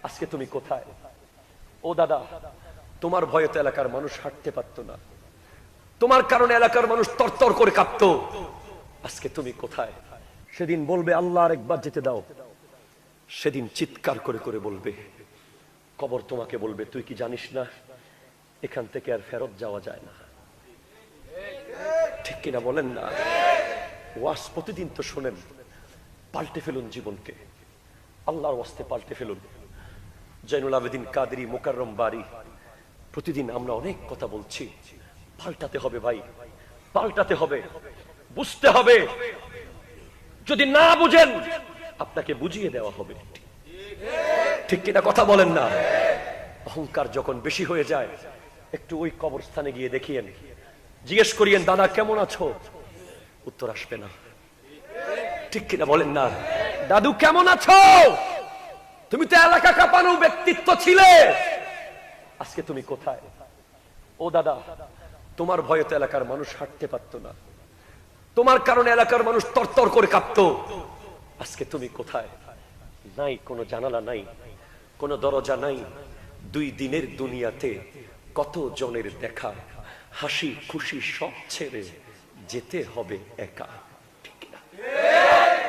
আজকে তুমি কোথায়? ও দাদা, তোমার ভয়ে তো এলাকার মানুষ হাঁটতে পারতো না, তোমার কারণে এলাকার মানুষ তরতর করে কাঁপতো। আজকে তুমি কোথায়? সেদিন বলবে আল্লাহ আরেকবার যেতে দাও, সেদিন চিৎকার করে করে বলবে, কবর তোমাকে বলবে তুই কি জানিস না এখান থেকে আর ফেরত যাওয়া যায় না। ঠিক কিনা বলেন না? ওয়াজ প্রতিদিন তো শোনেন, পাল্টে ফেলুন জীবনকে, আল্লাহর ওয়াস্তে পাল্টে ফেলুন। জয়নুল আবেদিন কাদেরী মোকাররম বাড়ি, প্রতিদিন আমরা অনেক কথা বলছি, পাল্টাতে হবে ভাই, পাল্টাতে হবে, বুঝতে হবে। যদি না বুঝেন আপনাকে বুঝিয়ে দেওয়া হবে। ঠিক কিনা কথা বলেন না? অহংকার যখন বেশি হয়ে যায়, একটু ওই কবরস্থানে গিয়ে দেখিয়েন, জিজ্ঞেস করিয়েন দাদা কেমন আছো, উত্তর আসবে না। ঠিক কিনা বলেন না? দাদু কেমন আছো, তুমি তো এলাকা কাঁপানো ব্যক্তিত্ব ছিলে, আজকে তুমি কোথায়? ও দাদা, তোমার ভয়ে তো এলাকার মানুষ হাঁটতে পারতো না, তোমার কারণে এলাকার মানুষ তরতর করে কাঁপতো। আজকে তুমি কোথায়? নাই কোনো জানালা, নাই কোনো দরজা, নাই দুই দিনের দুনিয়াতে কত জনের দেখা, হাসি খুশি সব ছেড়ে যেতে হবে একা। ঠিক না?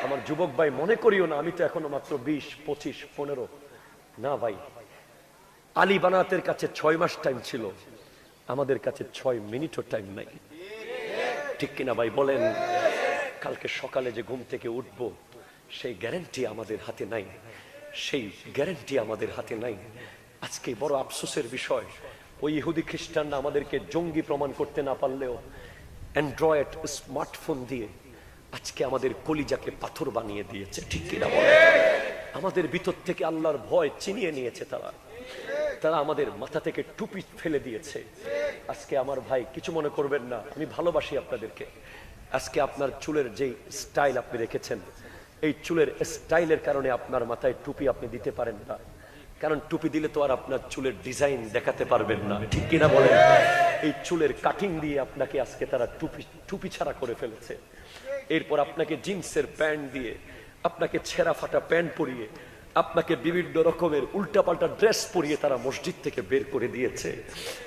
আমার যুবক ভাই মনে করিও না আমি তো এখনো মাত্র 20, 25, 15। না ভাই, আলী বানাতের কাছে 6 মাস টাইম ছিল, আমাদের কাছে 6 মিনিটও টাইম নাই। ঠিক কিনা ভাই বলেন? কালকে সকালে যে ঘুম থেকে উঠব সেই গ্যারান্টি আমাদের হাতে নাই, সেই গ্যারান্টি আমাদের হাতে নাই। আজকে বড় আফসোসের বিষয়, ওই ইহুদি খ্রিস্টানরা আমাদেরকে জঙ্গি প্রমাণ করতে না পারলেও অ্যান্ড্রয়েড স্মার্টফোন দিয়ে আজকে আমাদের কলিজাকে পাথর বানিয়ে দিয়েছে। ঠিক কিনা বলেন? আমাদের ভিতর থেকে আল্লাহর ভয় চিনিয়ে নিয়েছে তারা, তারা আমাদের মাথা থেকে টুপি ফেলে দিয়েছে। আজকে আমার ভাই কিছু মনে করবেন না, আমি ভালোবাসি আপনাদেরকে। আজকে আপনার চুলের যে স্টাইল আপনি রেখেছেন, এই চুলের স্টাইলের কারণে আপনার মাথায় টুপি আপনি দিতে পারেন না, কারণ টুপি দিলে তো আর আপনার চুলের ডিজাইন দেখাতে পারবেন না। ঠিক কিনা বলেন? এই চুলের কাটিং দিয়ে আপনাকে আজকে তারা টুপি ছাড়া করে ফেলেছে। এরপর আপনাকে জিন্সের প্যান্ট দিয়ে, আপনাকে ছেঁড়া ফাটা প্যান্ট পরিয়ে, আপনাকে বিভিন্ন রকমের উল্টাপাল্টা ড্রেস পরিয়ে তারা মসজিদ থেকে বের করে দিয়েছে।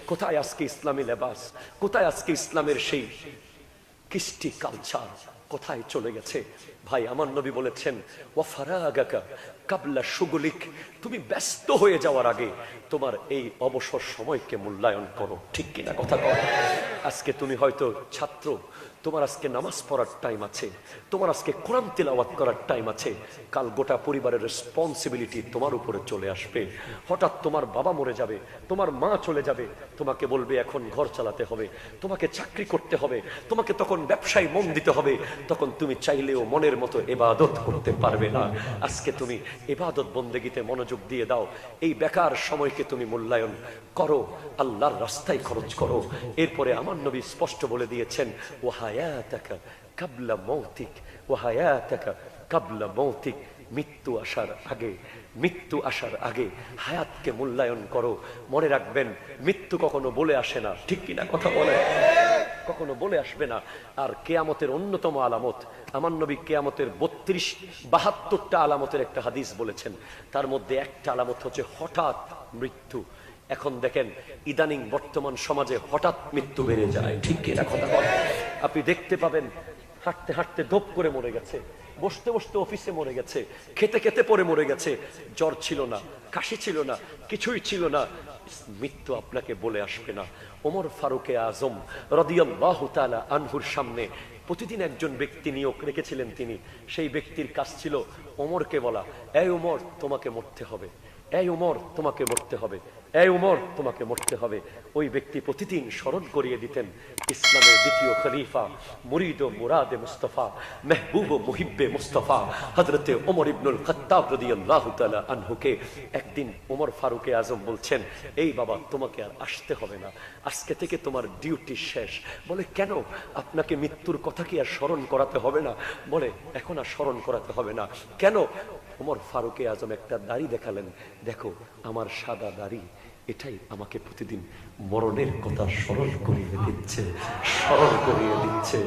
কোথায় আজকে ইসলামী লেবাস? কোথায় আজকে ইসলামের সেই কৃষ্টি কালচার? কোথায় চলে গেছে? ভাই আমার নবী বলেছেন, ওয়াফারাগাকা কাবলা শুগুলিক, তুমি ব্যস্ত হয়ে যাওয়ার আগে তোমার এই অবসর সময়কে মূল্যায়ন করো। ঠিক কিনা কথা কয়? আজকে তুমি হয়তো ছাত্র, তোমার আজকে নামাজ পড়ার টাইম আছে, তোমার আজকে কোরআন তিলাওয়াত করার টাইম আছে, কাল গোটা পরিবারের রেসপন্সিবিলিটি তোমার উপরে চলে আসবে। হঠাৎ তোমার বাবা মরে যাবে, তোমার মা চলে যাবে, তোমাকে বলবে এখন ঘর চালাতে হবে, তোমাকে চাকরি করতে হবে, তোমাকে তখন ব্যবসায় মন দিতে হবে, তখন তুমি চাইলেও মনের মতো ইবাদত করতে পারবে না। আজকে তুমি ইবাদত বন্দেগীতে মনোযোগ দিয়ে দাও, এই বেকার সময়কে তুমি মূল্যায়ন করো, আল্লাহর রাস্তায় খরচ করো। এরপরে আমার নবী স্পষ্ট বলে দিয়েছেন, ও হায়াতাকা কাবলা মৌতিক, ও হায়াতাকা কাবলা মৌতিক, মৃত্যু আসার আগে, মৃত্যু আসার আগে হায়াতকে মূল্যায়ন করো। মনে রাখবেন, মৃত্যু কখনো বলে আসে না। ঠিক কিনা কথা বলে? কখনো বলে আসবে না। আর কেয়ামতের অন্যতম আলামত, আমার নবী কেয়ামতের 32-72টা আলামতের একটা হাদিস বলেছেন, তার মধ্যে একটা আলামত হচ্ছে হঠাৎ মৃত্যু। এখন দেখেন ইদানিং বর্তমান সমাজে হঠাৎ মৃত্যু বেড়ে যায়। ঠিক কিনা কথা বলে? আপনি দেখতে পাবেন হাঁটতে হাঁটতে ধপ করে মরে গেছে, বসতে বসতে অফিসে মরে গেছে, খেতে খেতে পরে মরে গেছে, জ্বর ছিল না, কাশি ছিল না, কিছুই ছিল না। মৃত্যু আপনাকে বলে আসবে না। ওমর ফারুকে আজম রাদিয়াল্লাহু তাআলা আনহুর সামনে প্রতিদিন একজন ব্যক্তি নিয়োগ রেখেছিলেন তিনি। সেই ব্যক্তির কাজ ছিল ওমরকে বলা, এই ওমর তোমাকে মরতে হবে, এই ওমর তোমাকে মরতে হবে, এই ওমর তোমাকে মরতে হবে। ওই ব্যক্তি প্রতিদিন স্মরণ করিয়ে দিতেন ইসলামের দ্বিতীয় খলিফা, মুরিদ ও মুরাদে মুস্তাফা, মেহবুব ও মুহিব্বে মুস্তাফা হযরতে ওমর ইবনুল খাত্তাব রাদিয়াল্লাহু তাআলা আনহুকে। একদিন ওমর ফারুকে আজম বলছেন, এই বাবা তোমাকে আর আসতে হবে না, আজকে থেকে তোমার ডিউটি শেষ। বলে কেন? আপনাকে মৃত্যুর কথা কি আর স্মরণ করাতে হবে না? বলে এখন আর স্মরণ করাতে হবে না। কেন? ওমর ফারুকে আজম একটা দাড়ি দেখালেন, দেখো আমার সাদা দাড়ি, এটাই আমাকে প্রতিদিন মরণের কথা স্মরণ করিয়ে দিচ্ছে, স্মরণ করিয়ে দিচ্ছে,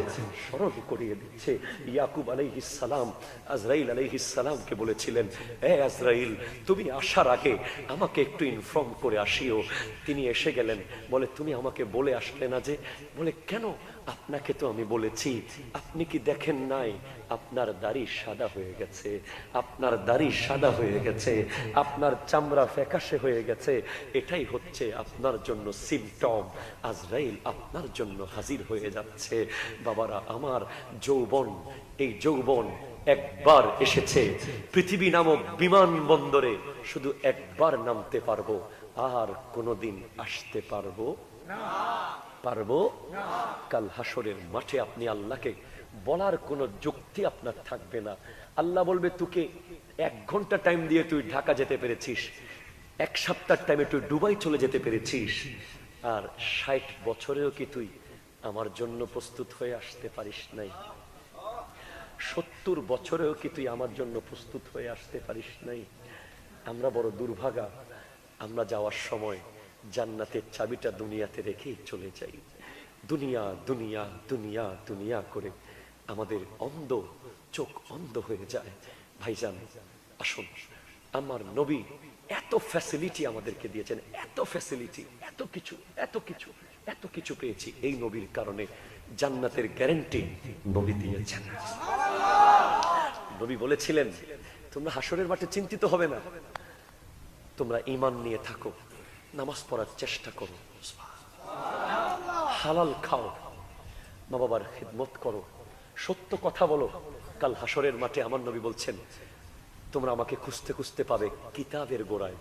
স্মরণ করিয়ে দিচ্ছে। ইয়াকুব আলাইহিস সালাম আজরাইল আলাইহিস সালামকে বলেছিলেন, এ আজরাইল, তুমি আসার আগে আমাকে একটু ইনফর্ম করে আসিও। তিনি এসে গেলেন, বলে তুমি আমাকে বলে আসলে না যে? বলে কেন? আপনাকে তো আমি বলেছি। আপনি কি দেখেন নাই আপনার দাড়ি সাদা হয়ে গেছে, আপনার দাড়ি সাদা হয়ে গেছে, আপনার চামড়া ফ্যাকাশে হয়ে গেছে, এটাই হচ্ছে আপনার জন্য সিমটম। আজরাইল আপনার জন্য হাজির হয়ে যাচ্ছে। বাবারা আমার, যৌবন, এই যৌবন একবার এসেছে পৃথিবী নামক বিমানবন্দরে, শুধু একবার নামতে পারবো, আর কোনোদিন আসতে পারবো পারবো কাল হাসরের মাঠে আপনি আল্লাহকে বলার কোনো যুক্তি আপনার থাকবে না। আল্লাহ বলবে, তোকে 1 ঘন্টা টাইম দিয়ে তুই ঢাকা যেতে পেরেছিস, 1 সপ্তাহ টাইমে তুই দুবাই চলে যেতে পেরেছিস, আর 60 বছরেও কি তুই আমার জন্য প্রস্তুত হয়ে আসতে পারিস নাই? 70 বছরেও কি তুই আমার জন্য প্রস্তুত হয়ে আসতে পারিস নাই? আমরা বড় দুর্ভাগা, আমরা যাওয়ার সময় জান্নাতের চাবিটা দুনিয়াতে রেখেই চলে যাই। দুনিয়া দুনিয়া দুনিয়া দুনিয়া করে আমাদের অন্ধ চোখ অন্ধ হয়ে যায়। ভাইজান আসুন, আমার নবী এত ফ্যাসিলিটি আমাদেরকে দিয়েছেন, এত ফ্যাসিলিটি, এত কিছু এত কিছু এত কিছু পেয়েছি এই নবীর কারণে। জান্নাতের গ্যারান্টি নবী দিয়েছেন। নবী বলেছিলেন, তোমরা হাসরের মাঠে চিন্তিত হবে না, তোমরা ঈমান নিয়ে থাকো, নামাজ পড়ার চেষ্টা করো, হালাল খাও, মা বাবার খিদমত করো, সত্য কথা বলো। কাল হাসরের মাঠে আমার নবী বলছেন, তোমরা আমাকে খুঁজতে খুঁজতে পাবে কিতাবের গোড়ায়।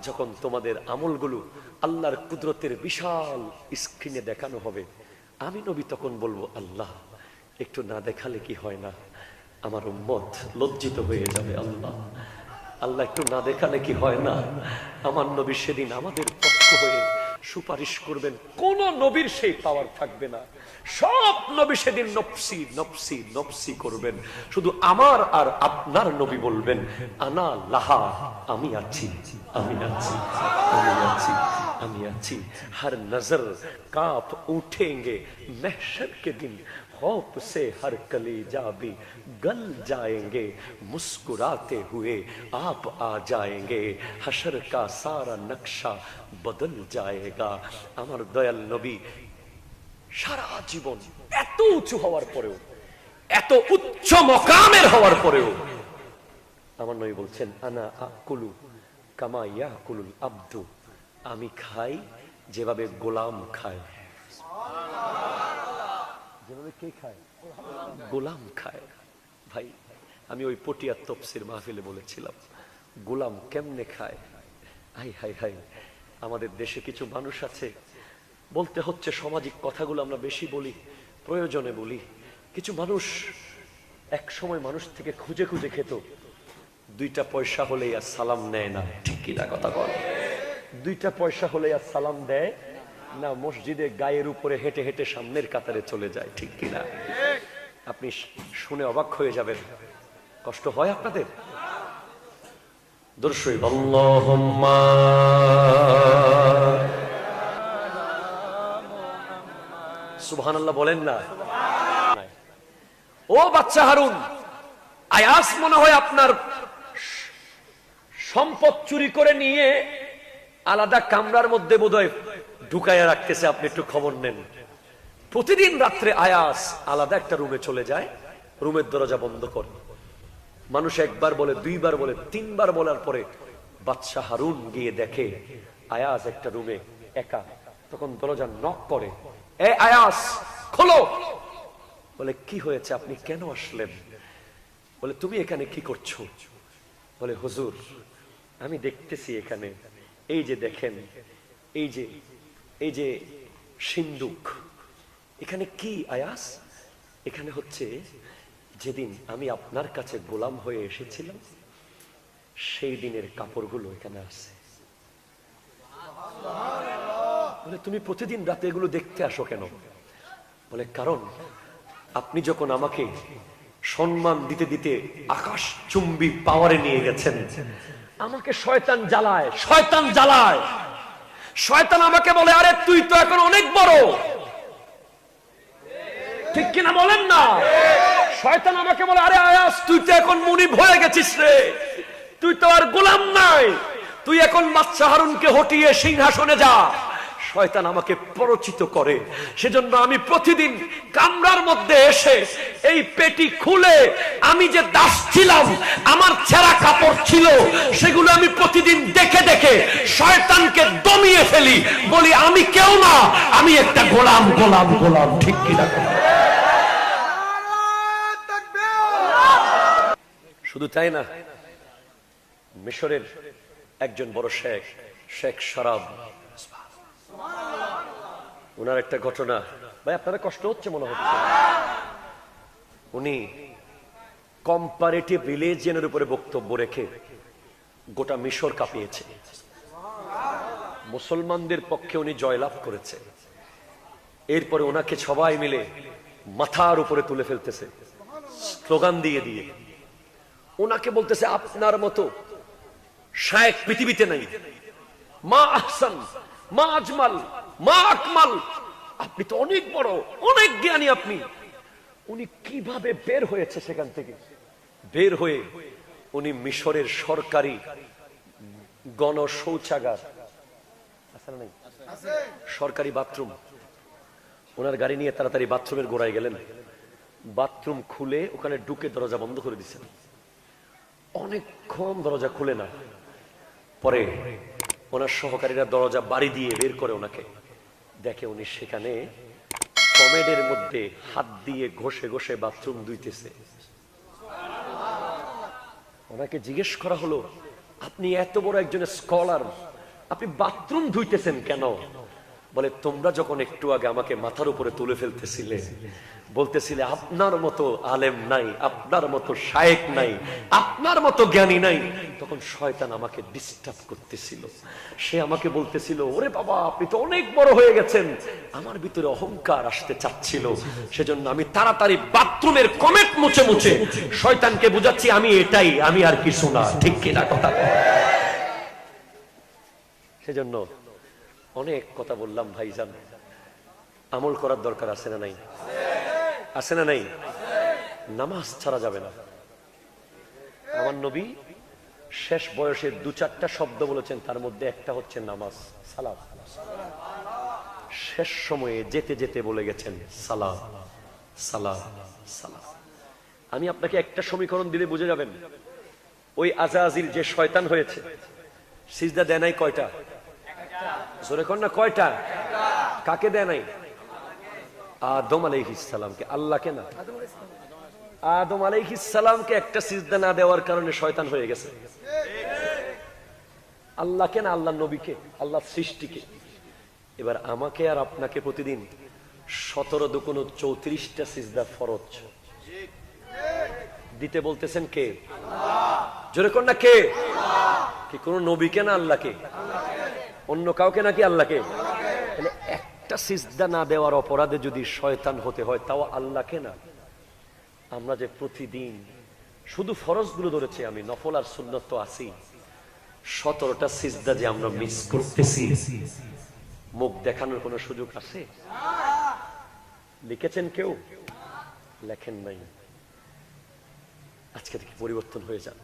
যখন তোমাদের আমলগুলো আল্লাহর কুদরতের বিশাল স্ক্রিনে দেখানো হবে, আমি নবী তখন বলবো, আল্লাহ একটু না দেখালে কি হয় না? আমার উম্মত লজ্জিত হয়ে যাবে। আল্লাহ আল্লাহ একটু না দেখালে কি হয় না? আমার নবী সেদিন আমাদের পক্ষ হয়ে সুপারিশ করবেন, কোন নবীর সেই পাওয়ার থাকবে না। সব নবী সেদিন নফসি নফসি নফসি করবেন, শুধু আমার আর আপনার নবী বলবেন, আনা লাহা, আমি আছি, আমি আছি, আমি আছি, আমি আছি। হর নজর কাঁপ উঠেंगे महशर के दिन, खौफ से हर कलेजा भी गल जाएंगे, मुस्कुराते हुए आप आ जाएंगे, हशर का सारा नक्शा बदल जाएगा। আমার দয়াল নবী সারা জীবন এত উঁচু হওয়ার পরেও, এত উচ্চ মকামের হওয়ার পরেও আমার নবী বলছেন, আনা আকুলু কামা ইয়াকুলুল আব্দু, আমি খাই যেভাবে গোলাম খায়। যেভাবে কে খায়? গোলাম খায়। ভাই আমি ওই পটিয়ার তফসির মাহফিলে বলেছিলাম, গোলাম কেমনে খায়? হাই হাই হাই, আমাদের দেশে কিছু মানুষ আছে, বলতে হচ্ছে সামাজিক কথাগুলো আমরা বেশি বলি, প্রয়োজনে বলি। কিছু মানুষ এক সময় মানুষ থেকে খুঁজে খুঁজে খেত, 2টা পয়সা হলেই আর সালাম নেয় না। ঠিক কিনা কথা বল? 2টা পয়সা হলে আর সালাম দেয় না, মসজিদে গায়ের উপরে হেঁটে হেঁটে সামনের কাতারে চলে যায়। ঠিক কিনা? আপনি শুনে অবাক হয়ে যাবেন। কষ্ট হয় আপনাদের? দর্শক আল্লাহুম্মা সুবহানাল্লাহ বলেন না? ও বাচ্চা হারুন, আয়াস মনে হয় আপনার সম্পদ চুরি করে নিয়ে আলাদা কামরার মধ্যে বোধহয় ঢুকাইয়া রাখতেছে, আপনি একটু খবর নেন। প্রতিদিন রাত্রে আয়াস আলাদা একটা রুমে চলে যায়, রুমের দরজা বন্ধ করে। মানুষ একবার বলে, 2বার বলে, 3বার বলার পরে বাদশা হারুন গিয়ে দেখে আয়াস একটা রুমে একা। তখন দরজা নক করে, এ আয়াস খোলো। বলে কি হয়েছে, আপনি কেন আসলেন? বলে তুমি এখানে কি করছো? বলে হুজুর আমি দেখতেছি এখানে, এই যে দেখেন, এই যে সিন্দুক, এখানে কি আয়াস? এখানে হচ্ছে যেদিন আমি আপনার কাছে গোলাম হয়ে এসেছিলাম সেই দিনের কাপড়গুলো এখানে আছে। বলে তুমি প্রতিদিন রাতে এগুলো দেখতে আসো কেন? বলে কারণ আপনি যখন আমাকে সম্মান দিতে দিতে আকাশ চুম্বী পাওয়ারে নিয়ে গেছেন, আমাকে শয়তান জ্বালায়, শয়তান জ্বালায়। শয়তান আমাকে বলে, আরে তুই তো এখন অনেক বড়, ঠিক কিনা বলেন না? শয়তান আমাকে বলে, আরে আয়াস তুই তো এখন মুনিব হয়ে গেছিস রে, তুই তো আর গোলাম নাই, তুই এখন বাদশা হারুনকে হটিয়ে সিংহাসনে যা। শয়তান আমাকে প্ররোচিত করে। সেজন্য আমি প্রতিদিন কামরার মধ্যে এসে এই পেটি খুলে আমি যে দাস ছিলাম, আমার ছেঁড়া কাপড় ছিল, সেগুলো আমি প্রতিদিন দেখে দেখে শয়তানকে দমিয়ে ফেলি। বলি আমি কেউ না, আমি একটা গোলাম, গোলাম, গোলাম। ঠিক কিনা? শুধু তাই না, মিশরের একজন বড় শেখ, শেখ শরাব, ওনার একটা ঘটনা, ভাই আপনারা কষ্ট হচ্ছে মনে হচ্ছে, উনি কম্পারেটিভ রিলিজিয়নের উপরে বক্তব্য রেখে গোটা মিশর কাঁপিয়েছে। মুসলমানদের পক্ষে উনি জয়লাভ করেছে। এরপরে ওনাকে সবাই মিলে মাথার উপরে তুলে ফেলতেছে, স্লোগান দিয়ে দিয়ে ওনাকে বলতেছে, আপনার মতো শায়েখ পৃথিবীতে নাই, মা আহসান, মা আজমাল, মা আকমাল, আপনি তো অনেক বড়, অনেক জ্ঞানী আপনি। উনি কিভাবে বের হয়েছে সেখান থেকে? বের হয়ে উনি মিশরের সরকারি গণ শৌচাগার, সরকারি বাথরুম, ওনার গাড়ি নিয়ে তাড়াতাড়ি বাথরুমের গোড়ায় গেলেন, বাথরুম খুলে ওখানে ঢুকে দরজা বন্ধ করে দিচ্ছেন। অনেকক্ষণ দরজা খুলে না, পরে ওনার সহকারীরা দরজা বাড়ি দিয়ে বের করে ওনাকে, দেখে উনি সেখানে কমেডের মধ্যে হাত দিয়ে ঘষে ঘষে বাথরুম ধুইতেছে। ওনাকে জিজ্ঞেস করা হলো, আপনি এত বড় একজন স্কলার, আপনি বাথরুম ধুইতেছেন কেন? বলে, তোমরা যখন একটু আগে আমাকে মাথার উপরে তুলে ফেলতেছিলে, বলতেছিলে আপনার মতো আলেম নাই, আপনার মতো শায়েখ নাই, আপনার মতো জ্ঞানী নাই, তখন শয়তান আমাকে ডিস্টার্ব করতেছিল। সে আমাকে বলতেছিল, ওরে বাবা আপনি তো অনেক বড় হয়ে গেছেন। আমার ভিতরে অহংকার আসতে চাচ্ছিল, সেজন্য আমি তাড়াতাড়ি বাথরুমের কমেট মুছে মুছে শয়তানকে বুঝাচ্ছি আমি এটাই, আমি আর কিছু না। ঠিক কিনা কথা? সেজন্য অনেক কথা বললাম ভাইজান, আমল করার দরকার আছে না নাই? আছে না নাই? নামাজ ছাড়া যাবে না। আমার নবী শেষ বয়সে 2-4টা শব্দ বলেছেন, তার মধ্যে একটা হচ্ছে নামাজ, সালাত। শেষ সময়ে যেতে যেতে বলে গেছেন সালাত, সালাত, সালাত। আমি আপনাকে একটা সমীকরণ দিলে বুঝে যাবেন, ওই আজাজিল যে শয়তান হয়েছে, সিজদা দেয় নাই কয়টা? জোরে কর না, কয়টা? কাকে দেয় নাই? আদম আলাইহিস সালামকে, আল্লাহকে না। আদম আলাইহিস সালামকে একটা সিজদা না দেওয়ার কারণে শয়তান হয়ে গেছে। আল্লাহকে না, আল্লাহর নবীকে, আল্লাহর সৃষ্টিকে। এবার আমাকে আর আপনাকে প্রতিদিন 17 দুগুণ 34টা সিজদা ফরজ দিতে বলতেছেন কে? জোরে কর না, কে? কি কোন নবীকে না আল্লাহকে? অন্য কাউকে নাকি আল্লাহকে? তাহলে একটা সিজদা না দেওয়ার অপরাধে যদি শয়তান হতে হয়, তাও আল্লাহকে না। আমরা যে প্রতিদিন শুধু ফরজগুলো ধরেছি, আমি নফল আর সুন্নত তো আছি, 17টা সিজদা যে আমরা মিস করতেছি, মুখ দেখানোর কোনো সুযোগ আছে? লিখেছেন কেউ? লেখেন নাই। আজকে থেকে পরিবর্তন হয়ে যান।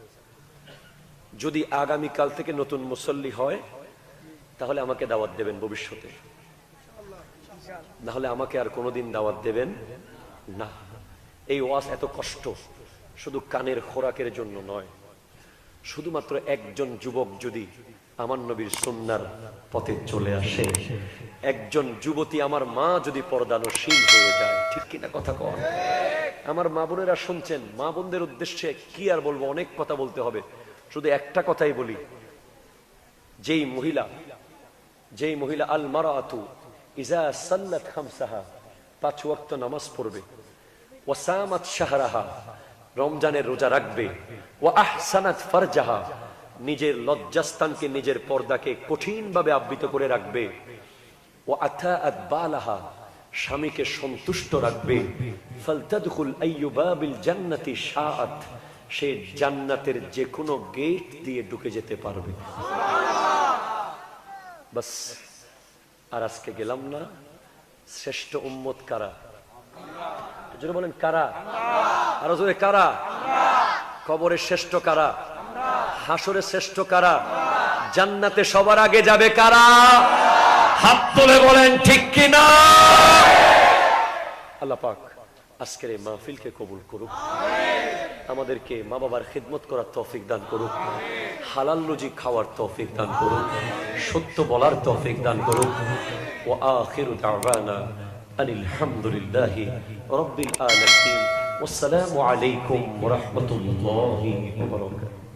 যদি আগামীকাল থেকে নতুন মুসল্লি হয়, তাহলে আমাকে দাওয়াত দেবেন ভবিষ্যতে, না হলে আমাকে আর কোনোদিন দাওয়াত দেবেন না। এই ওয়াজ এত কষ্ট শুধু কানের খোরাকের জন্য নয়, শুধুমাত্র একজন যুবক যদি আমার নবীর সুন্নাহর পথে চলে আসে, একজন যুবতী আমার মা যদি পর্দানশীল হয়ে যায়, ঠিক কিনা কথা কন? আমার মা বোনেরা শুনছেন, মা বোনদের উদ্দেশ্যে কি আর বলবো, অনেক কথা বলতে হবে, শুধু একটা কথাই বলি, যেই মহিলা আল মারাতু ইজা সাল্লাত খামসাহা, 5 ওয়াক্ত নামাজ পড়বে, ওয়া সামাত শাহরাহা, রমজানের রোজা রাখবে, ওয়া আহসানাত ফারজাহা, নিজের লজ্জাস্থানকে, নিজের পর্দাকে কঠিনভাবে আবৃত করে রাখবে, ওয়া আতাআত বালাহা, স্বামীকে সন্তুষ্ট রাখবে, ফালতাদখুল আইয়ুবাবিল জান্নাতি শাআত, সে জান্নাতের যে কোনো গেট দিয়ে ঢুকে যেতে পারবে। বাস। আর আজকে গেলাম না, শ্রেষ্ঠ উম্মত কারা? জোরে বলেন কারা? আরো জোরে কারা? কবরের শ্রেষ্ঠ কারা? হাসরের শ্রেষ্ঠ কারা? জান্নাতে সবার আগে যাবে কারা? হাত তুলে বলেন ঠিক কিনা? আল্লাহ পাক আজকের এই মাহফিলকে কবুল করুক, আমাদেরকে মা বাবার খিদমত করার তৌফিক দান করুক, হালাল রুজি খাওয়ার তৌফিক দান করুক, সত্য বলার তৌফিক দান করুক। ওয়া আখিরু দাওয়ানা আনিল হামদুলিল্লাহি রাব্বিল আলামিন। ওয়াসসালামু আলাইকুম ওয়া রাহমাতুল্লাহি ওয়া বারাকাতুহু।